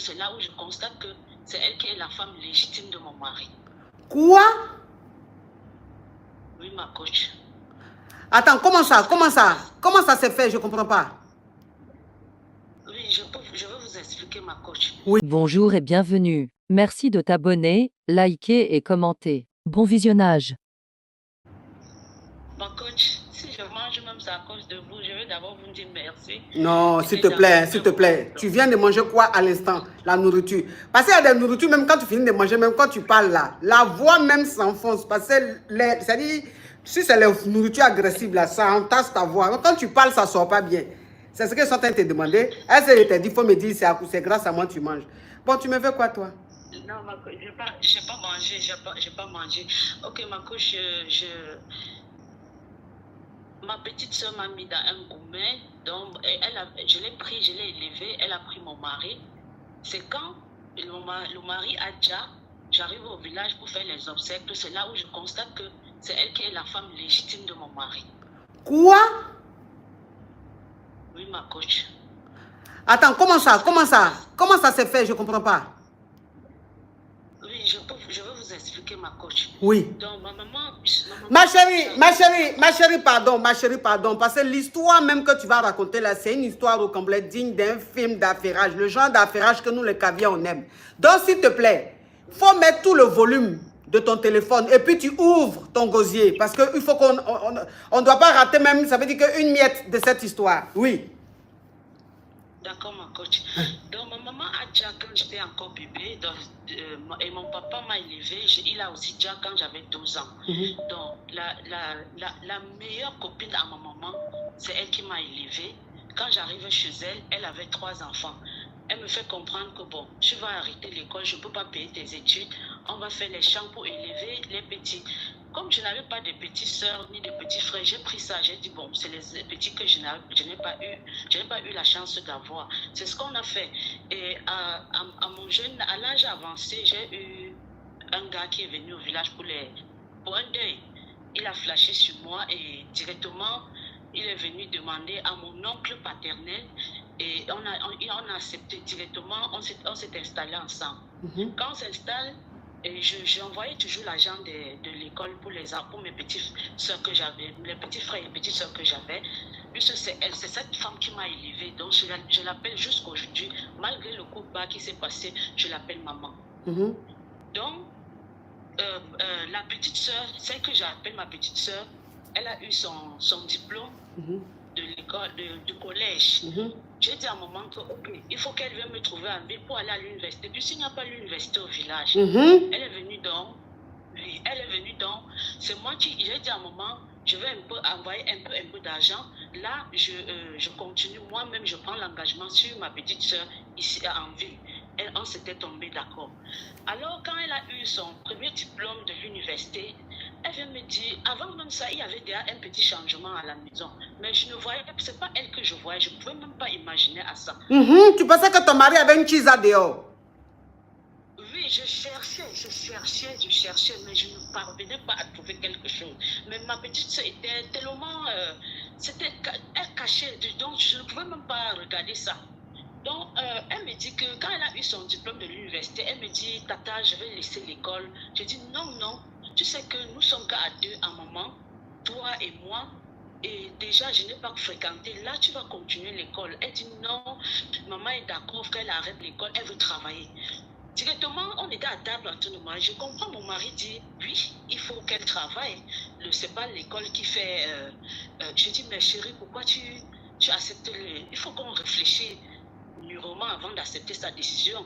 c'est là où je constate que c'est elle qui est la femme légitime de mon mari. Quoi? Oui, ma coach. Attends, comment ça s'est fait? Je ne comprends pas. Oui, je vais vous expliquer, ma coach. Oui. Bonjour et bienvenue. Merci de t'abonner, liker et commenter. Bon visionnage. Ma coach, si je mange même ça à cause de vous, je vais d'abord vous dire merci. Non, s'il te plaît. Tu viens de manger quoi à l'instant? La nourriture. Parce qu'il y a des nourritures, même quand tu finis de manger, même quand tu parles là, la voix même s'enfonce. Parce que, c'est-à-dire, si c'est les nourritures agressives là, ça entasse ta voix. Quand tu parles, ça ne sort pas bien. C'est ce qu'ils sont en train de te demander. Est-ce que je t'ai dit, il faut me dire, c'est grâce à moi que tu manges. Bon, tu me fais quoi, toi? Non, ma coach, je n'ai pas mangé. Ok, ma coach, ma petite soeur m'a mis dans un gourmet, donc je l'ai pris, je l'ai élevé, elle a pris mon mari. C'est quand le mari a déjà, j'arrive au village pour faire les obsèques, c'est là où je constate que c'est elle qui est la femme légitime de mon mari. Quoi? Oui, ma coach. Attends, comment ça s'est fait? Je ne comprends pas. Oui, je vais vous expliquer, ma coach. Oui. Donc, ma maman... Ma chérie, pardon, parce que l'histoire même que tu vas raconter là, c'est une histoire au complet digne d'un film d'affairage, le genre d'affairage que nous, les caviars, on aime. Donc, s'il te plaît, faut mettre tout le volume de ton téléphone et puis tu ouvres ton gosier parce qu'il faut qu'on ne doit pas rater même, ça veut dire qu'une miette de cette histoire. Oui. D'accord, ma coach. Donc, ma maman a déjà, quand j'étais encore bébé, et mon papa m'a élevé, il a aussi déjà quand j'avais 12 ans. Donc, la meilleure copine à ma maman, c'est elle qui m'a élevé. Quand j'arrive chez elle, elle avait 3 enfants. Elle me fait comprendre que bon, tu vas arrêter l'école, je ne peux pas payer tes études, on va faire les champs pour élever les petits. Comme je n'avais pas de petites soeurs ni de petits frères, j'ai pris ça, j'ai dit bon, c'est les petits que je n'ai pas eu la chance d'avoir. C'est ce qu'on a fait. Et à l'âge avancé, j'ai eu un gars qui est venu au village pour un deuil. Il a flashé sur moi et directement, il est venu demander à mon oncle paternel et on a accepté directement, on s'est installé ensemble. Quand on s'installe, j'ai envoyé toujours l'argent de l'école pour mes petites soeurs que j'avais, les petits frères et les petites soeurs que j'avais. Puisque c'est cette femme qui m'a élevée, donc je l'appelle jusqu'aujourd'hui, malgré le coup bas qui s'est passé, je l'appelle maman. Donc, la petite soeur, celle que j'appelle ma petite soeur, elle a eu son diplôme de l'école, du collège. J'ai dit à un moment que il faut qu'elle vienne me trouver en ville pour aller à l'université. Puisqu'il n'y a pas l'université au village. Elle est venue donc. Oui, elle est venue donc. C'est moi j'ai dit à un moment, je vais envoyer un peu d'argent. Là, je continue. Moi-même, je prends l'engagement sur ma petite soeur ici en ville. On s'était tombé d'accord. Alors, quand elle a eu son premier diplôme de l'université, elle vient me dire, avant même ça, il y avait déjà un petit changement à la maison. Mais je ne voyais pas, c'est pas elle que je voyais, je ne pouvais même pas imaginer à ça. Tu pensais que ton mari avait une chisa dehors? Oui, je cherchais, mais je ne parvenais pas à trouver quelque chose. Mais ma petite soeur était tellement... elle cachait, donc je ne pouvais même pas regarder ça. Donc, elle me dit que quand elle a eu son diplôme de l'université, elle me dit, Tata, je vais laisser l'école. Je dis, non, tu sais que nous sommes qu'à deux à maman, toi et moi. Et déjà, je n'ai pas fréquenté. Là, tu vas continuer l'école. Elle dit, non, maman est d'accord qu'elle arrête l'école, elle veut travailler. Directement, on était à table en train de manger. Je comprends, mon mari dit, oui, il faut qu'elle travaille. C'est pas l'école qui fait... je dis, mais chérie, pourquoi tu acceptes il faut qu'on réfléchisse mûrement avant d'accepter sa décision.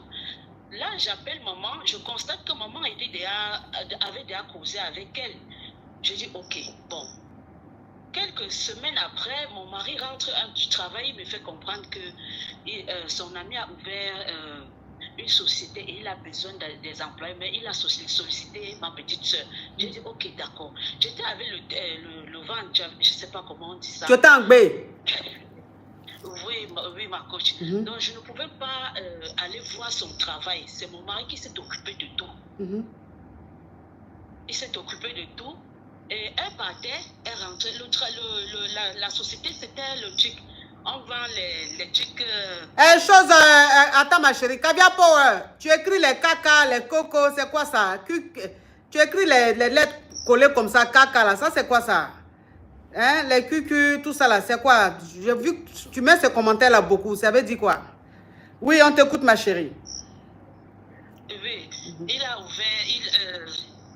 Là, j'appelle maman, je constate que maman avait déjà causé avec elle. Je dis, ok, bon. Quelques semaines après, mon mari rentre du travail, il me fait comprendre que son ami a ouvert une société et il a besoin des employés, mais il a sollicité ma petite soeur. J'ai dit, ok, d'accord. J'étais avec le ventre, je ne sais pas comment on dit ça. Tu étais en B. Oui, ma coach. Donc, je ne pouvais pas aller voir son travail. C'est mon mari qui s'est occupé de tout. Il s'est occupé de tout. Et elle partait, elle rentrait. La société, c'était le truc. on vend les trucs... Attends ma chérie, Caviar Power, tu écris les caca, les cocos, c'est quoi ça? Tu écris les lettres collées comme ça, caca là, ça c'est quoi ça? Hein, les cucu, tout ça là, c'est quoi? J'ai vu que tu mets ces commentaires là beaucoup, ça veut dire quoi? Oui, on t'écoute ma chérie. Oui, il a ouvert,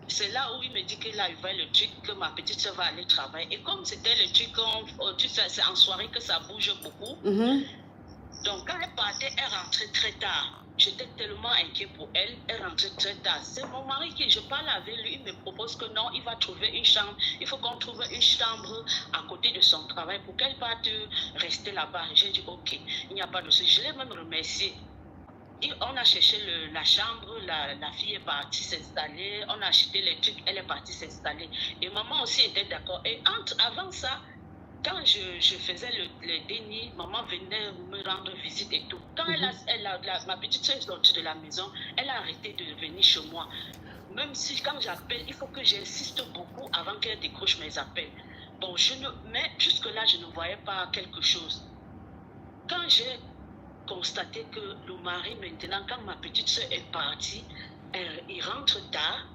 c'est là où il me dit qu'il a ouvert le truc, que ma petite soeur va aller travailler. Et comme c'était le truc, tu sais, c'est en soirée que ça bouge beaucoup. Donc quand elle partait, elle rentrait très tard. J'étais tellement inquiet pour elle, elle rentrait très tard. C'est mon mari qui, je parle avec lui, il me propose que non, il va trouver une chambre. Il faut qu'on trouve une chambre à côté de son travail pour qu'elle parte rester là-bas. J'ai dit ok, il n'y a pas de souci. Je l'ai même remercié. Et on a cherché la chambre, la fille est partie s'installer, on a acheté les trucs, elle est partie s'installer. Et maman aussi était d'accord. Et avant ça, quand je faisais le déni, maman venait me rendre visite et tout. Quand ma petite soeur est sortie de la maison, elle a arrêté de venir chez moi. Même si quand j'appelle, il faut que j'insiste beaucoup avant qu'elle décroche mes appels. Bon, mais jusque-là, je ne voyais pas quelque chose. Quand j'ai constaté que le mari, maintenant, quand ma petite soeur est partie, il rentre tard,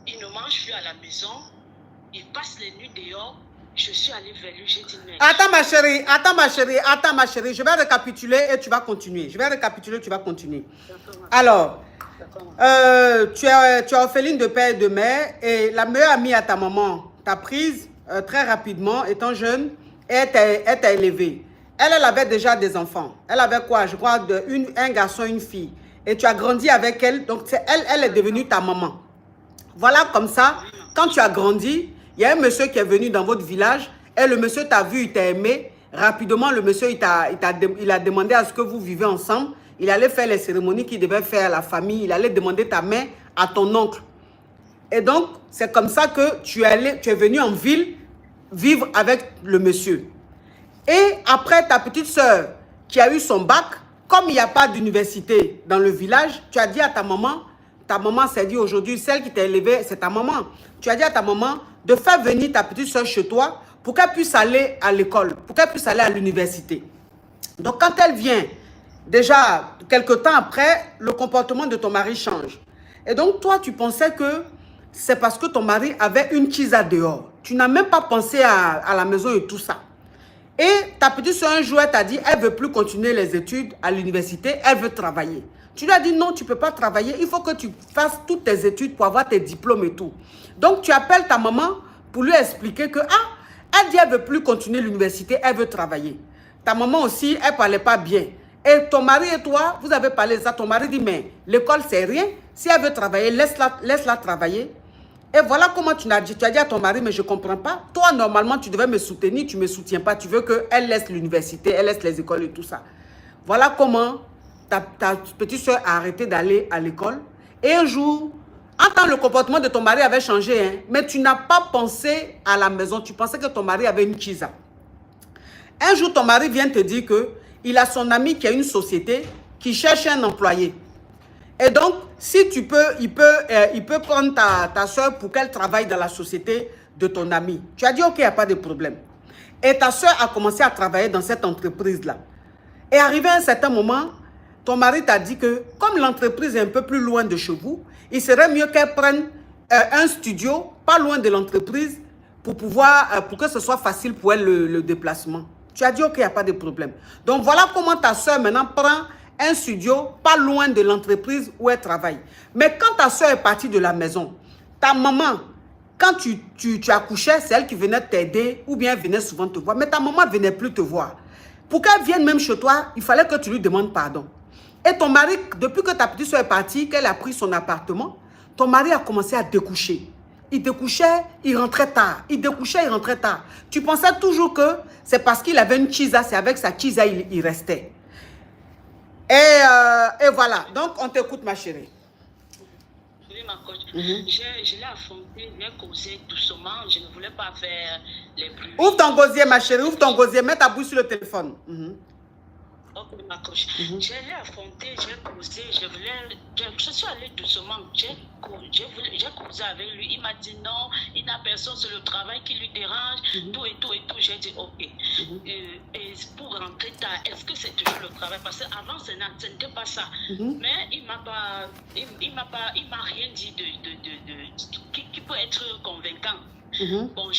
il ne mange plus à la maison, il passe les nuits dehors. Je suis allée vers lui, j'ai dit mais... Attends ma chérie, je vais récapituler et tu vas continuer. Alors, tu es orpheline de père et de mère et la meilleure amie à ta maman t'a prise très rapidement, étant jeune, et elle t'a élevée. Elle avait déjà des enfants. Elle avait quoi? Je crois un garçon, une fille. Et tu as grandi avec elle, donc elle est devenue ta maman. Voilà comme ça, quand tu as grandi, il y a un monsieur qui est venu dans votre village et le monsieur t'a vu, il t'a aimé. Rapidement, le monsieur, il a demandé à ce que vous vivez ensemble. Il allait faire les cérémonies qu'il devait faire à la famille. Il allait demander ta main à ton oncle. Et donc, c'est comme ça que tu es venu en ville vivre avec le monsieur. Et après, ta petite soeur qui a eu son bac, comme il n'y a pas d'université dans le village, tu as dit à ta maman s'est dit aujourd'hui, celle qui t'a élevée, c'est ta maman. Tu as dit à ta maman de faire venir ta petite soeur chez toi pour qu'elle puisse aller à l'école, pour qu'elle puisse aller à l'université. Donc quand elle vient, déjà, quelque temps après, le comportement de ton mari change. Et donc toi, tu pensais que c'est parce que ton mari avait une chisa dehors. Tu n'as même pas pensé à la maison et tout ça. Et ta petite soeur, un jour, elle t'a dit, elle ne veut plus continuer les études à l'université, elle veut travailler. Tu lui as dit, non, tu ne peux pas travailler, il faut que tu fasses toutes tes études pour avoir tes diplômes et tout. Donc, tu appelles ta maman pour lui expliquer que, elle dit, elle ne veut plus continuer l'université, elle veut travailler. Ta maman aussi, elle ne parlait pas bien. Et ton mari et toi, vous avez parlé de ça, ton mari dit, mais l'école, c'est rien. Si elle veut travailler, laisse-la travailler. Et voilà comment tu as dit à ton mari, mais je ne comprends pas. Toi, normalement, tu devais me soutenir, tu ne me soutiens pas. Tu veux qu'elle laisse l'université, elle laisse les écoles et tout ça. Voilà comment ta petite soeur a arrêté d'aller à l'école. Et un jour, le comportement de ton mari avait changé, hein, mais tu n'as pas pensé à la maison. Tu pensais que ton mari avait une chisa. Un jour, ton mari vient te dire qu'il a son ami qui a une société qui cherche un employé. Et donc, si tu peux, il peut prendre ta soeur pour qu'elle travaille dans la société de ton ami. Tu as dit, ok, il n'y a pas de problème. Et ta soeur a commencé à travailler dans cette entreprise-là. Et arrivé à un certain moment, ton mari t'a dit que, comme l'entreprise est un peu plus loin de chez vous, il serait mieux qu'elle prenne un studio pas loin de l'entreprise pour que ce soit facile pour elle le déplacement. Tu as dit, ok, il n'y a pas de problème. Donc, voilà comment ta soeur maintenant prend un studio pas loin de l'entreprise où elle travaille. Mais quand ta soeur est partie de la maison, ta maman, quand tu accouchais, c'est elle qui venait t'aider ou bien elle venait souvent te voir. Mais ta maman ne venait plus te voir. Pour qu'elle vienne même chez toi, il fallait que tu lui demandes pardon. Et ton mari, depuis que ta petite soeur est partie, qu'elle a pris son appartement, ton mari a commencé à découcher. Il découchait, il rentrait tard. Il découchait, il rentrait tard. Tu pensais toujours que c'est parce qu'il avait une chisa, c'est avec sa chisa il restait. Et voilà, donc on t'écoute ma chérie. Oui, ma coach. Je l'ai affronté, je l'ai causé doucement, je ne voulais pas faire les bruits. Ouvre ton gosier ma chérie, ouvre ton gosier, mets ta bouche sur le téléphone. Ok, ma coach. J'ai affronté, j'ai causé, je suis allée doucement, j'ai causé avec lui. Il m'a dit non, il n'a personne sur le travail qui lui dérange, tout et tout et tout. J'ai dit ok. Et pour rentrer tard, est-ce que c'est toujours le travail? Parce qu'avant, ce n'était pas ça. Mais il m'a rien dit qui peut être convaincant. Bon,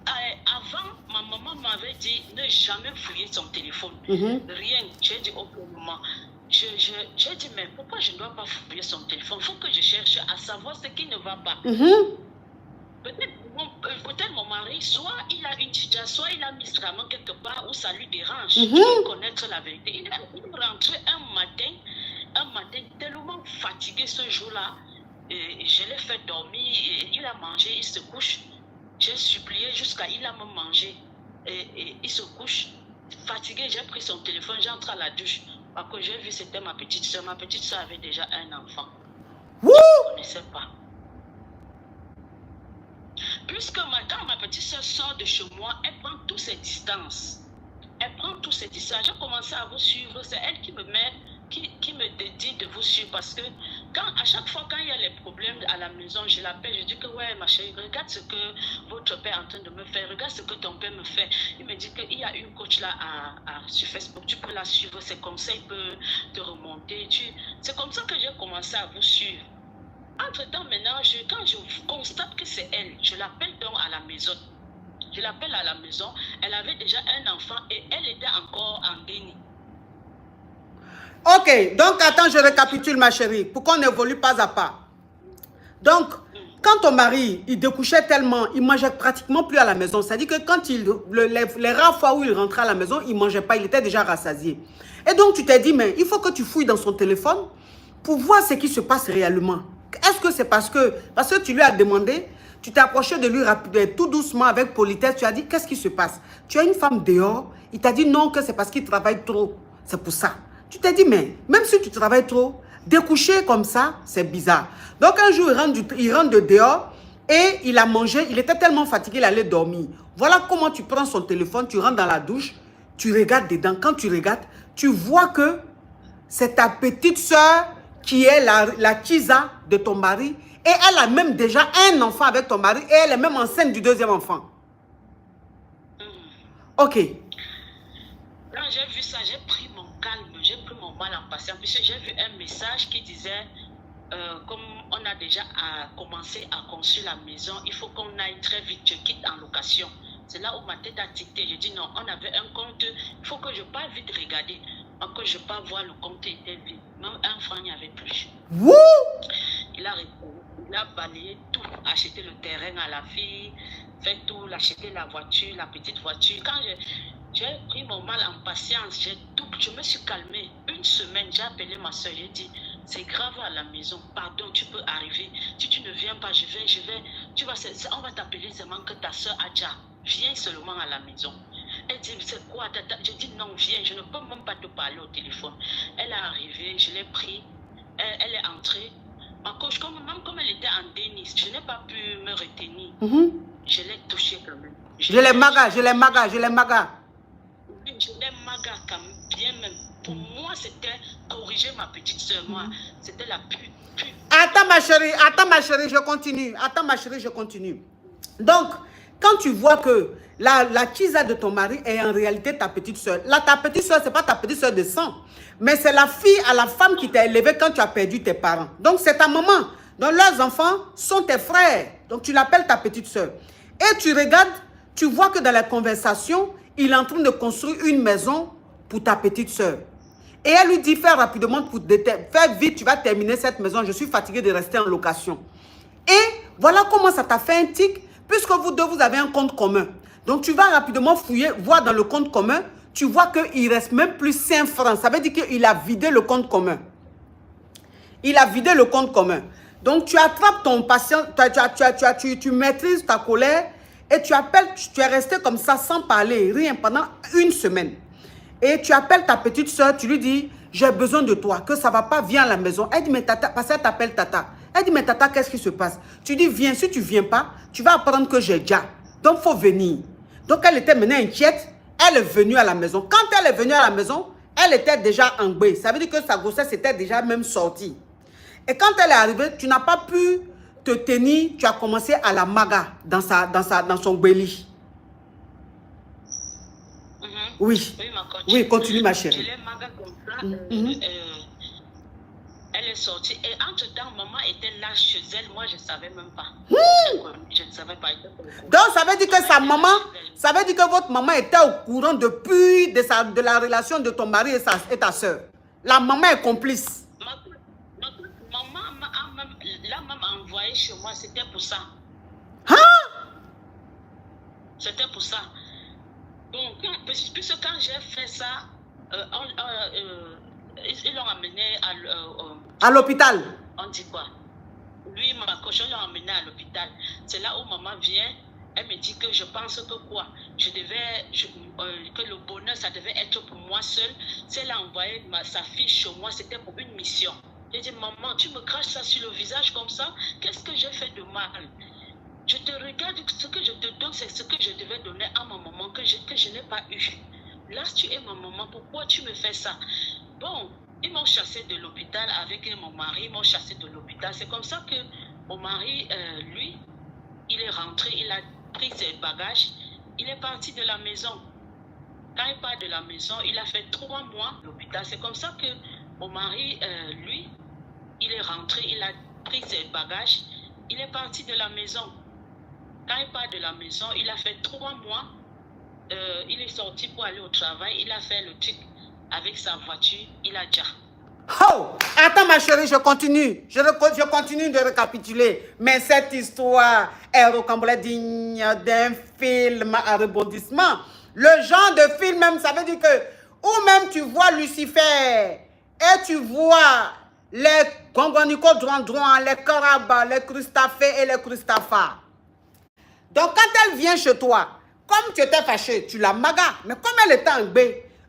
avant, ma maman m'avait dit ne jamais fouiller son téléphone. Rien. J'ai dit au moment. J'ai dit, mais pourquoi je ne dois pas fouiller son téléphone? Il faut que je cherche à savoir ce qui ne va pas. Peut-être mon mari, soit il a une chicha, soit il a mis vraiment quelque part où ça lui dérange. Je veux connaître la vérité. Il est rentré un matin tellement fatigué ce jour-là. Je l'ai fait dormir, il a mangé, il se couche. J'ai supplié jusqu'à il a me mangé. Et il se couche. Fatigué, j'ai pris son téléphone, j'entre à la douche. Parce que j'ai vu, c'était ma petite soeur. Ma petite soeur avait déjà un enfant. Je ne connaissais pas. Puisque quand ma petite soeur sort de chez moi, elle prend toutes ses distances. J'ai commencé à vous suivre. C'est elle qui me dit de vous suivre. Parce que à chaque fois, quand il y a les problèmes à la maison, je l'appelle, je dis que ouais, ma chérie, regarde ce que votre père est en train de me faire. Regarde ce que ton père me fait. Il me dit qu'il y a une coach là sur Facebook. Tu peux la suivre. C'est comme ça, il peut te remonter. C'est comme ça que j'ai commencé à vous suivre. Entre-temps, maintenant, quand je constate que c'est elle, je l'appelle donc à la maison. Elle avait déjà un enfant et elle était encore en déni. Ok, donc attends, je récapitule ma chérie, pour qu'on évolue pas à pas. Donc, quand ton mari, il découchait tellement, il mangeait pratiquement plus à la maison. C'est-à-dire que quand les rares fois où il rentrait à la maison, il ne mangeait pas, il était déjà rassasié. Et donc tu t'es dit, mais il faut que tu fouilles dans son téléphone pour voir ce qui se passe réellement. Est-ce que c'est parce que tu lui as demandé, tu t'es approché de lui rapidement, tout doucement, avec politesse, tu as dit, qu'est-ce qui se passe? Tu as une femme dehors, il t'a dit non, que c'est parce qu'il travaille trop. C'est pour ça. Tu t'es dit, mais même si tu travailles trop, découcher comme ça, c'est bizarre. Donc un jour, il rentre de dehors et il a mangé, il était tellement fatigué, il allait dormir. Voilà comment tu prends son téléphone, tu rentres dans la douche, tu regardes dedans. Quand tu regardes, tu vois que c'est ta petite soeur qui est la Kiza de ton mari. Et elle a même déjà un enfant avec ton mari et elle est même enceinte du deuxième enfant. Ok. Quand j'ai vu ça, j'ai pris mon calme, j'ai pris mon mal en patience. Puisque j'ai vu un message qui disait, comme on a déjà commencé à construire la maison, il faut qu'on aille très vite, je quitte en location. C'est là où ma tête a ticté. J'ai dit non, on avait un compte, il faut que je parte vite regarder. Que je pas voir le compte était vide. Même un franc, il n'y avait plus. Wouh! Il a balayé tout, acheté le terrain à la fille, fait tout, acheté la voiture, la petite voiture. Quand j'ai pris mon mal en patience, je me suis calmée. Une semaine, j'ai appelé ma soeur, j'ai dit, c'est grave à la maison, pardon, tu peux arriver. Si tu ne viens pas, je vais, on va t'appeler seulement que ta soeur Adja, viens seulement à la maison. Elle dit, c'est quoi, tata? Je dis, non, viens, je ne peux même pas te parler au téléphone. Elle est arrivée, je l'ai pris, elle est entrée. Ma coach, même comme elle était en déni, je n'ai pas pu me retenir. Je l'ai touchée quand même. Je l'ai maga. Je l'ai maga quand même, bien même. Pour moi, c'était corriger ma petite soeur. Moi, c'était la plus. Attends ma chérie, je continue. Donc, quand tu vois que la Kiza de ton mari est en réalité ta petite soeur. Ta petite soeur, ce n'est pas ta petite soeur de sang. Mais c'est la fille à la femme qui t'a élevé quand tu as perdu tes parents. Donc c'est ta maman. Donc leurs enfants sont tes frères. Donc tu l'appelles ta petite soeur. Et tu regardes, tu vois que dans la conversation, il est en train de construire une maison pour ta petite soeur. Et elle lui dit, fais rapidement, fais vite, tu vas terminer cette maison. Je suis fatiguée de rester en location. Et voilà comment ça t'a fait un tic. Puisque vous deux, vous avez un compte commun. Donc, tu vas rapidement fouiller, voir dans le compte commun, tu vois qu'il ne reste même plus 5 francs. Ça veut dire qu'il a vidé le compte commun. Donc, tu attrapes ton patient, tu maîtrises ta colère et tu appelles, tu es resté comme ça sans parler, rien, pendant une semaine. Et tu appelles ta petite soeur, tu lui dis, j'ai besoin de toi, que ça ne va pas, viens à la maison. Elle dit, mais tata, parce qu'elle t'appelle tata. Elle dit, mais tata, qu'est-ce qui se passe? Tu dis, viens, si tu ne viens pas, tu vas apprendre que j'ai déjà. Donc, il faut venir. Donc, elle était maintenant inquiète. elle est venue à la maison. Quand elle est venue à la maison, elle était déjà engbée. Ça veut dire que sa grossesse était déjà même sortie. Et quand elle est arrivée, tu n'as pas pu te tenir, tu as commencé à la maga dans son belly. Oui. Oui, ma coach. Oui, continue ma Je chérie. l'ai maga comme ça. Elle est sortie. Et entre-temps, maman était là chez elle. Moi, je ne savais même pas. Je ne savais pas. Donc, ça veut dire que sa maman, ça veut dire que votre maman était au courant depuis de la relation de ton mari et ta soeur. La maman est complice. Maman m'a envoyé chez moi. C'était pour ça. Hein? C'était pour ça. Donc, puisque quand j'ai fait ça, ils l'ont amené à l'hôpital. On dit quoi? Lui, ma coach, on l'a emmené à l'hôpital. C'est là où maman vient. Elle me dit que je pense que quoi? Que le bonheur, ça devait être pour moi seule. Si elle a envoyé sa fille chez moi, c'était pour une mission. J'ai dit, maman, tu me craches ça sur le visage comme ça? Qu'est-ce que j'ai fait de mal? Je te regarde, ce que je te donne, c'est ce que je devais donner à ma maman, que je n'ai pas eu. Là, tu es ma maman, pourquoi tu me fais ça? Bon, ils m'ont chassé de l'hôpital avec mon mari, ils m'ont chassé de l'hôpital. C'est comme ça que mon mari, lui, il est rentré, il a pris ses bagages, il est parti de la maison. Quand il part de la maison, il a fait 3 mois à l'hôpital. C'est comme ça que mon mari, lui, il est rentré, il a pris ses bagages, il est parti de la maison. Quand il part de la maison, il a fait 3 mois. Il est sorti pour aller au travail. Il a fait le truc avec sa voiture. Il a déjà. Oh! Attends ma chérie, je continue. Je continue de récapituler. Mais cette histoire est rocambolesque, digne d'un film à rebondissement. Le genre de film même, ça veut dire que ou même tu vois Lucifer et tu vois les Gongoniko Droit, les Karaba, les Christafé et les Christafa. Donc, quand elle vient chez toi, comme tu étais fâché, tu la magas. Mais comme elle était en B,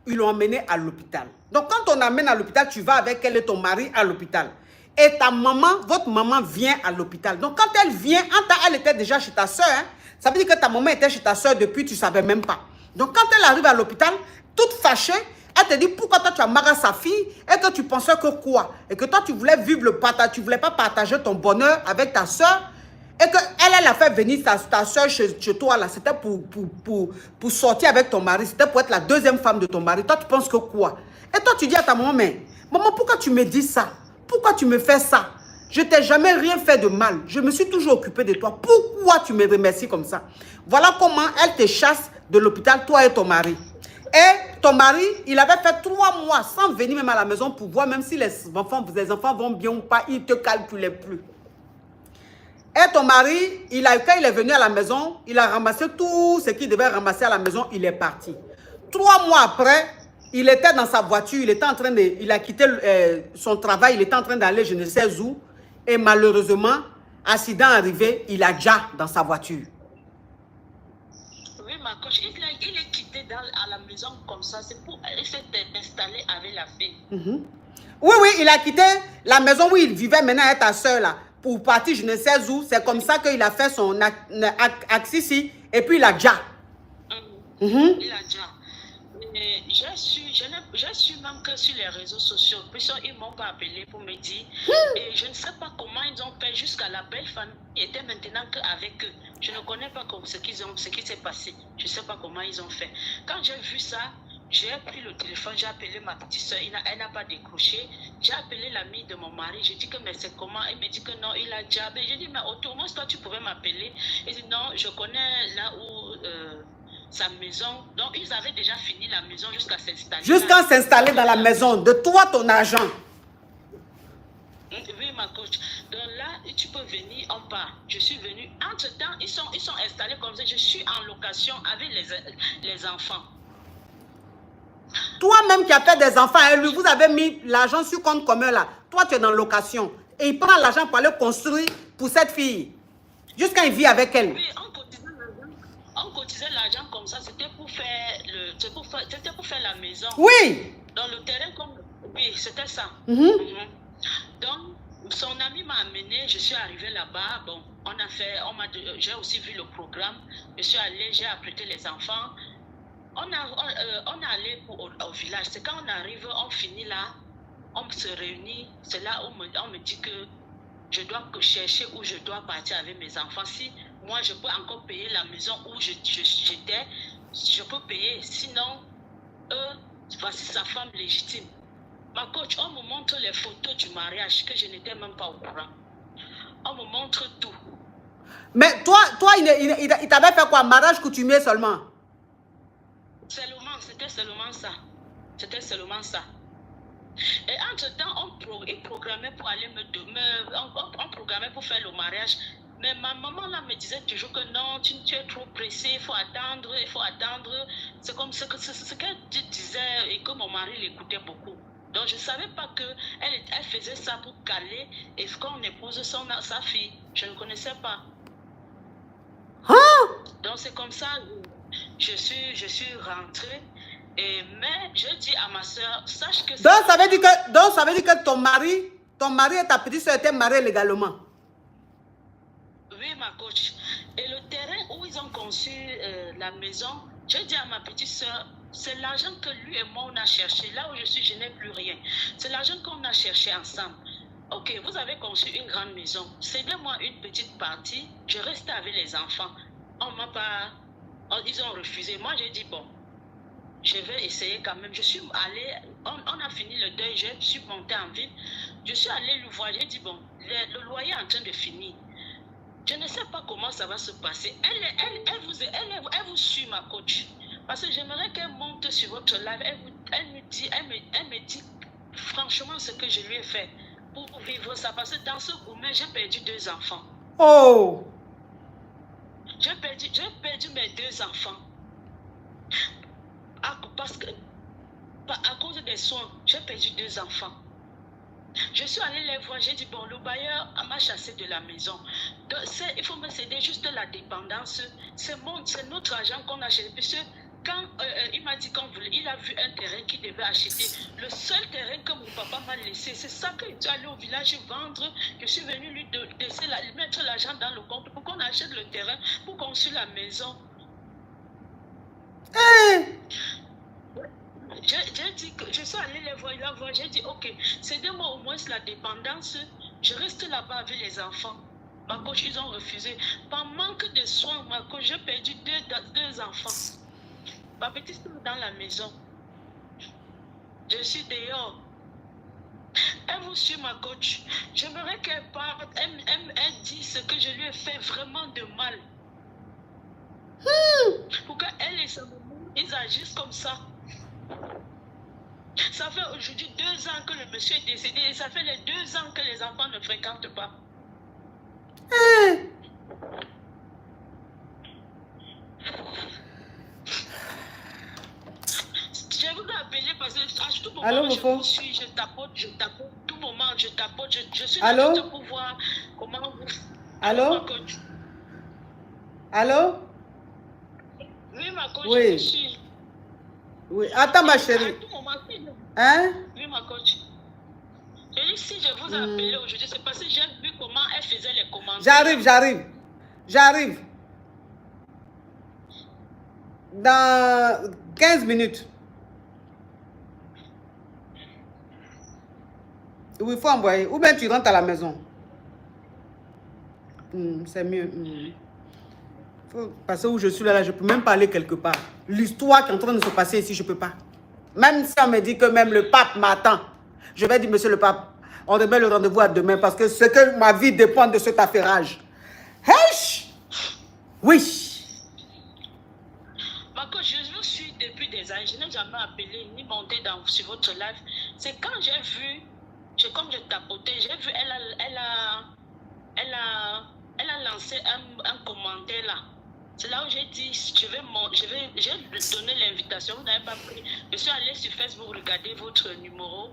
ils l'ont emmenée à l'hôpital. Donc, quand on amène à l'hôpital, tu vas avec elle et ton mari à l'hôpital. Et ta maman, votre maman vient à l'hôpital. Donc, quand elle vient, elle était déjà chez ta soeur. Hein, ça veut dire que ta maman était chez ta soeur depuis, tu ne savais même pas. Donc, quand elle arrive à l'hôpital, toute fâchée, elle te dit pourquoi toi tu as magas sa fille et que tu pensais que quoi? Et que toi, tu voulais vivre le partage, tu ne voulais pas partager ton bonheur avec ta soeur. Et qu'elle a fait venir ta soeur chez toi, là, c'était pour sortir avec ton mari, c'était pour être la deuxième femme de ton mari. Toi, tu penses que quoi? Et toi, tu dis à ta maman, mais maman, pourquoi tu me dis ça? Pourquoi tu me fais ça? Je t'ai jamais rien fait de mal. Je me suis toujours occupée de toi. Pourquoi tu me remercies comme ça? Voilà comment elle te chasse de l'hôpital, toi et ton mari. Et ton mari, il avait fait 3 mois sans venir même à la maison pour voir même si les enfants vont bien ou pas, il ne te calculait plus. Et ton mari, quand il est venu à la maison, il a ramassé tout ce qu'il devait ramasser à la maison, il est parti. 3 mois après, il était dans sa voiture, il a quitté son travail, il était en train d'aller je ne sais où. Et malheureusement, accident arrivé, il a déjà dans sa voiture. Oui, ma coach, il est quitté à la maison comme ça, c'est pour s'être installé avec la fille. Oui, il a quitté la maison où il vivait maintenant avec ta soeur là. Pour partir je ne sais où, c'est comme ça qu'il a fait son axe ici, et puis il a déjà. Il a déjà. Je suis même que sur les réseaux sociaux, puis ils ne m'ont pas appelé pour me dire, et je ne sais pas comment ils ont fait jusqu'à la belle famille était maintenant qu'avec eux. Je ne connais pas ce qui s'est passé, je ne sais pas comment ils ont fait. Quand j'ai vu ça, j'ai pris le téléphone, j'ai appelé ma petite soeur, elle n'a pas décroché. J'ai appelé l'ami de mon mari, j'ai dit que mais c'est comment? Elle me dit que non, il a déjà. J'ai dit mais autrement, toi tu pouvais m'appeler. Il dit non, je connais là où sa maison. Donc ils avaient déjà fini la maison jusqu'à s'installer. Jusqu'à s'installer dans la maison, de toi ton argent. Oui, ma coach. Donc là, tu peux venir, on part. Je suis venue. Entre-temps, ils sont installés comme ça. Je suis en location avec les enfants. Toi-même qui as fait des enfants, lui, vous avez mis l'argent sur compte commun là. Toi, tu es dans location. Et il prend l'argent pour aller construire pour cette fille. Jusqu'à il vit avec elle. Oui, on cotisait l'argent comme ça. C'était pour faire la maison. Oui. Dans le terrain, oui, c'était ça. Donc, son ami m'a amené. Je suis arrivée là-bas. Bon, j'ai aussi vu le programme. Je suis allée, j'ai apprêté les enfants. on est allé au village. C'est quand on arrive, on finit là, on se réunit. C'est là où on me dit que je dois chercher où je dois partir avec mes enfants. Si moi, je peux encore payer la maison où j'étais, je peux payer. Sinon, eux, voici sa femme légitime. Ma coach, on me montre les photos du mariage que je n'étais même pas au courant. On me montre tout. Mais toi il t'avait fait quoi? Mariage coutumier seulement? C'était seulement ça. C'était seulement ça. Et entre-temps, on programmait pour aller on programmait pour faire le mariage. Mais ma maman là me disait toujours que non, tu es trop pressé, il faut attendre, il faut attendre. C'est comme ce qu'elle disait et que mon mari l'écoutait beaucoup. Donc je ne savais pas qu'elle faisait ça pour caler et qu'on épouse sa fille. Je ne connaissais pas. Hein? Donc c'est comme ça je suis rentrée. Mais je dis à ma soeur, sache que... Donc ça veut dire que ton mari et ta petite soeur étaient mariés légalement? Oui, ma coach. Et le terrain où ils ont conçu la maison, je dis à ma petite soeur, c'est l'argent que lui et moi on a cherché. Là où je suis, je n'ai plus rien. C'est l'argent qu'on a cherché ensemble. Ok, vous avez conçu une grande maison. Cédez-moi une petite partie. Je reste avec les enfants. On m'a pas... Ils ont refusé. Moi, j'ai dit, bon, je vais essayer quand même. Je suis allée, on a fini le deuil, je suis montée en ville. Je suis allée le voir, j'ai dit, bon, le loyer est en train de finir. Je ne sais pas comment ça va se passer. Elle vous suit, ma coach. Parce que j'aimerais qu'elle monte sur votre live. Elle me dit franchement ce que je lui ai fait pour vivre ça. Parce que dans ce moment, j'ai perdu 2 enfants. Oh! J'ai perdu mes 2 enfants. Parce que, à cause des soins, j'ai perdu 2 enfants. Je suis allée les voir, j'ai dit, bon, le bailleur m'a chassé de la maison. Donc, il faut me céder juste la dépendance. C'est notre argent qu'on a acheté. Puisque quand il m'a dit il a vu un terrain qu'il devait acheter, le seul terrain que mon papa m'a laissé, c'est ça que je suis allée au village vendre. Je suis venue lui mettre l'argent dans le compte pour qu'on achète le terrain, pour construire la maison. J'ai dit que je suis allée les voir, j'ai dit ok, cédez-moi au moins la dépendance, je reste là-bas avec les enfants. Ma coach, ils ont refusé. Par manque de soins, ma coach, j'ai perdu 2 enfants. Ma petite soeur dans la maison. Je suis dehors. Elle vous suit, ma coach. J'aimerais qu'elle parle, elle dit ce que je lui ai fait vraiment de mal. Pour qu'elle et sa maman, ils agissent comme ça. Ça fait aujourd'hui 2 ans que le monsieur est décédé et ça fait les 2 ans que les enfants ne fréquentent pas. Je vous ai appelé parce que à tout moment je vous suis, je tapote, tout moment je tapote, je suis là juste pour voir comment vous... Allô? Allô? Oui, ma coach, oui. Je suis... Oui, attends ma chérie. Hein? Oui, ma coach. Je dis, si je vous ai appelé aujourd'hui, c'est parce que j'ai vu comment elle faisait les commandes. J'arrive. Dans 15 minutes. Oui, il faut envoyer. Ou bien tu rentres à la maison. C'est mieux. Parce que où je suis là, je ne peux même pas aller quelque part. L'histoire qui est en train de se passer ici, je ne peux pas. Même si on me dit que même le pape m'attend, je vais dire, monsieur le pape, on remet le rendez-vous à demain parce que c'est que ma vie dépend de cet affairage. Hey! Oui. Ma coach, je vous suis depuis des années. Je n'ai jamais appelé ni monté sur votre live. C'est quand j'ai vu, comme je tapotais, j'ai vu, elle a lancé un commentaire là. C'est là où j'ai dit, j'ai donné l'invitation, vous n'avez pas pris. Je suis allée sur Facebook regarder votre numéro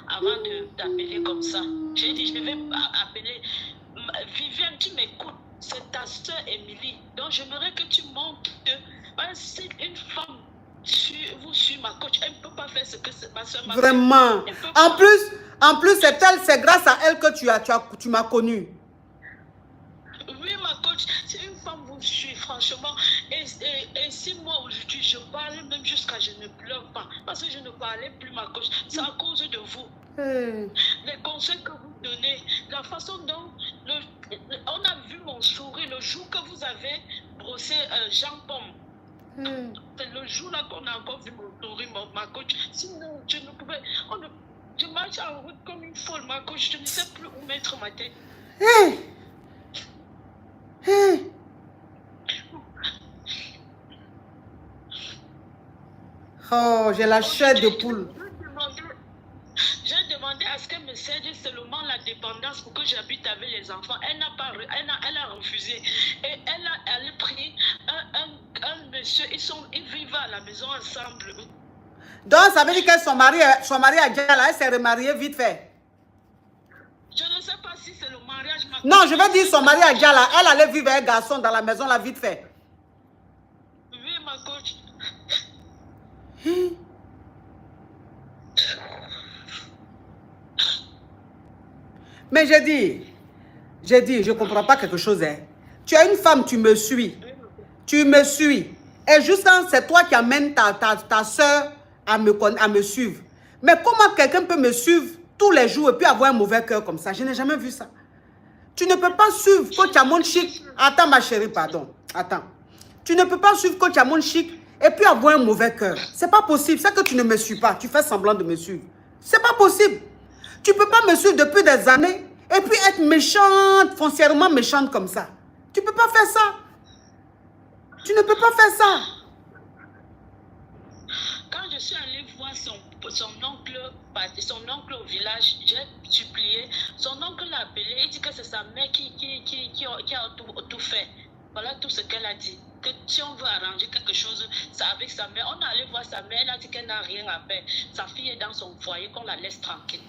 avant d'appeler comme ça. J'ai dit, je vais appeler. Viviane, tu m'écoutes, c'est ta soeur Émilie. Donc j'aimerais que tu montres que si une femme vous suit ma coach, elle ne peut pas faire ce que ma soeur m'a fait. Vraiment. En plus, c'est grâce à elle que tu m'as connue. Oui, ma coach, si une femme vous suis, franchement. Et si moi aujourd'hui je parle même jusqu'à je ne pleure pas, parce que je ne parlais plus ma cause, c'est à cause de vous. Les conseils que vous donnez, la façon dont on a vu mon sourire le jour que vous avez brossé Jean Pomme. C'est le jour là qu'on a encore vu mon sourire, ma coach. Sinon, je ne pouvais. Je marche en route comme une folle, ma coach. Je ne sais plus où mettre ma tête. Oh, j'ai la chair de poule. J'ai demandé à ce qu'elle me cède seulement la dépendance pour que j'habite avec les enfants. Elle a refusé. Et elle a pris un monsieur. Ils vivent à la maison ensemble. Donc, ça veut dire que son mari a déjà là, elle s'est remariée vite fait. Je ne sais pas si c'est le mariage. Non, je veux dire son mari a déjà là, elle allait vivre avec un garçon dans la maison là, vite fait. Oui, ma coach. Mais j'ai dit, je ne comprends pas quelque chose. Hein. Tu as une femme, tu me suis. Tu me suis. Et jusqu'à c'est toi qui amènes ta soeur à me suivre. Mais comment quelqu'un peut me suivre tous les jours et puis avoir un mauvais cœur comme ça? Je n'ai jamais vu ça. Tu ne peux pas suivre Coach Amon Chic. Attends ma chérie, pardon. Attends. Tu ne peux pas suivre Coach Amon Chic et puis avoir un mauvais cœur. C'est pas possible. C'est que tu ne me suis pas. Tu fais semblant de me suivre. C'est pas possible. Tu ne peux pas me suivre depuis des années et puis être méchante, foncièrement méchante comme ça. Tu ne peux pas faire ça. Tu ne peux pas faire ça. Quand je suis allée voir son oncle au village, j'ai supplié. Son oncle l'a appelé. Il dit que c'est sa mère qui a tout fait. Voilà tout ce qu'elle a dit. Que si on veut arranger quelque chose, c'est avec sa mère. On est allé voir sa mère. Elle a dit qu'elle n'a rien à faire. Sa fille est dans son foyer, qu'on la laisse tranquille.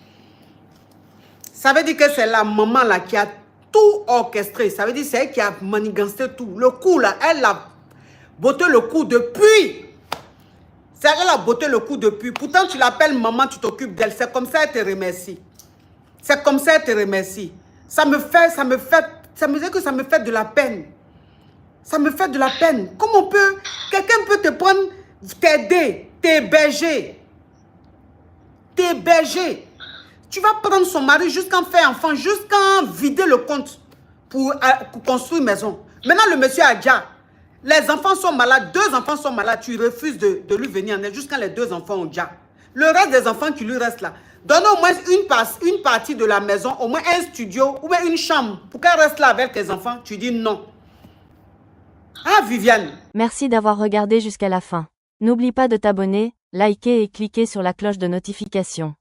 Ça veut dire que c'est la maman là qui a tout orchestré. Ça veut dire que c'est elle qui a manigancé tout. Le coup là, elle a botté le coup depuis. C'est elle a botté le coup depuis. Pourtant, tu l'appelles maman, tu t'occupes d'elle. C'est comme ça, elle te remercie. C'est comme ça, elle te remercie. Ça me dit que ça me fait de la peine. Ça me fait de la peine. Comment quelqu'un peut te prendre, t'aider, t'héberger. T'héberger. Tu vas prendre son mari jusqu'à faire enfant, jusqu'à vider le compte pour construire une maison. Maintenant, le monsieur a déjà. Les enfants sont malades, 2 enfants sont malades, tu refuses de lui venir en aide jusqu'à les 2 enfants ont déjà. Le reste des enfants qui lui restent là, donne au moins une partie de la maison, au moins un studio ou bien une chambre pour qu'elle reste là avec tes enfants. Tu dis non. Ah, Viviane. Merci d'avoir regardé jusqu'à la fin. N'oublie pas de t'abonner, liker et cliquer sur la cloche de notification.